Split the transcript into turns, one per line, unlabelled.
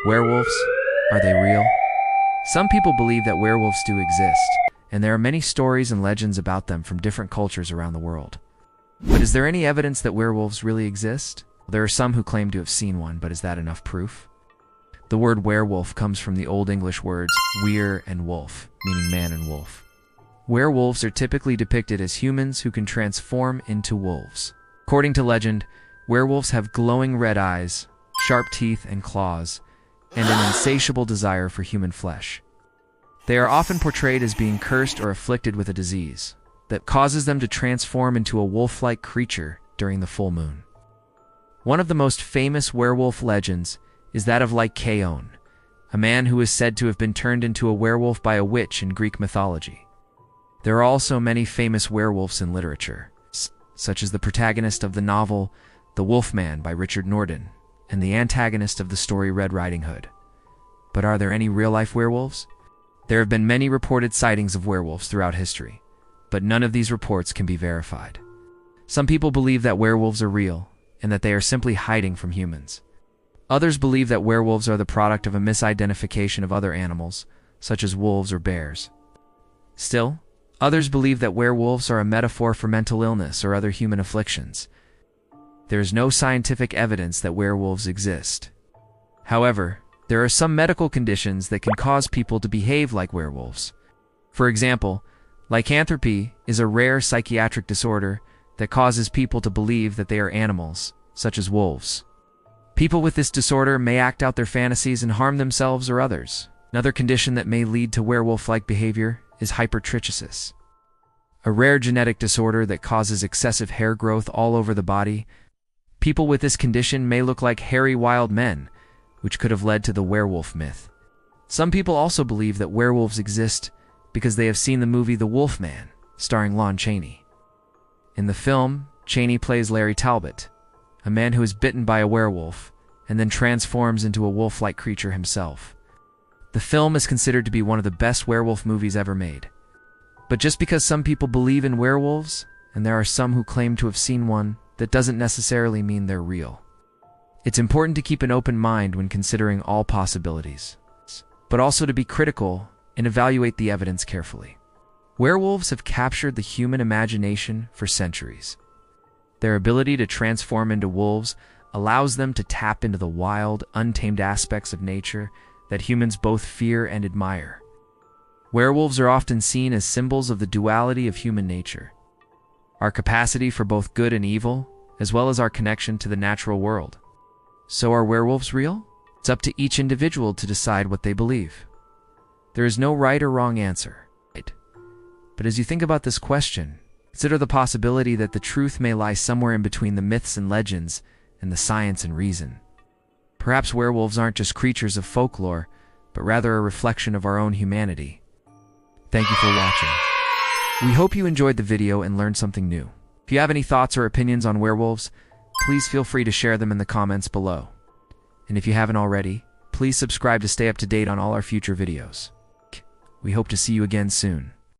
Werewolves? Are they real? Some people believe that werewolves do exist, and there are many stories and legends about them from different cultures around the world. But is there any evidence that werewolves really exist? There are some who claim to have seen one, but is that enough proof? The word werewolf comes from the Old English words were and wolf, meaning man and wolf. Werewolves are typically depicted as humans who can transform into wolves. According to legend, werewolves have glowing red eyes, sharp teeth and claws, and an insatiable desire for human flesh. They are often portrayed as being cursed or afflicted with a disease that causes them to transform into a wolf-like creature during the full moon. One of the most famous werewolf legends is that of Lycaon, a man who is said to have been turned into a werewolf by a witch in Greek mythology. There are also many famous werewolves in literature, such as the protagonist of the novel The Wolfman by Richard Norton, and the antagonist of the story Red Riding Hood. But are there any real-life werewolves? There have been many reported sightings of werewolves throughout history, but none of these reports can be verified. Some people believe that werewolves are real, and that they are simply hiding from humans. Others believe that werewolves are the product of a misidentification of other animals, such as wolves or bears. Still, others believe that werewolves are a metaphor for mental illness or other human afflictions. There is no scientific evidence that werewolves exist. However, there are some medical conditions that can cause people to behave like werewolves. For example, lycanthropy is a rare psychiatric disorder that causes people to believe that they are animals, such as wolves. People with this disorder may act out their fantasies and harm themselves or others. Another condition that may lead to werewolf-like behavior is hypertrichosis, a rare genetic disorder that causes excessive hair growth all over the body. People with this condition may look like hairy wild men, which could have led to the werewolf myth. Some people also believe that werewolves exist because they have seen the movie The Wolfman, starring Lon Chaney. In the film, Chaney plays Larry Talbot, a man who is bitten by a werewolf and then transforms into a wolf-like creature himself. The film is considered to be one of the best werewolf movies ever made. But just because some people believe in werewolves, and there are some who claim to have seen one, that doesn't necessarily mean they're real. It's important to keep an open mind when considering all possibilities, but also to be critical and evaluate the evidence carefully. Werewolves have captured the human imagination for centuries. Their ability to transform into wolves allows them to tap into the wild, untamed aspects of nature that humans both fear and admire. Werewolves are often seen as symbols of the duality of human nature, our capacity for both good and evil, as well as our connection to the natural world. So are werewolves real? It's up to each individual to decide what they believe. There is no right or wrong answer. But as you think about this question, consider the possibility that the truth may lie somewhere in between the myths and legends and the science and reason. Perhaps werewolves aren't just creatures of folklore, but rather a reflection of our own humanity. Thank you for watching. We hope you enjoyed the video and learned something new. If you have any thoughts or opinions on werewolves, please feel free to share them in the comments below. And if you haven't already, please subscribe to stay up to date on all our future videos. We hope to see you again soon.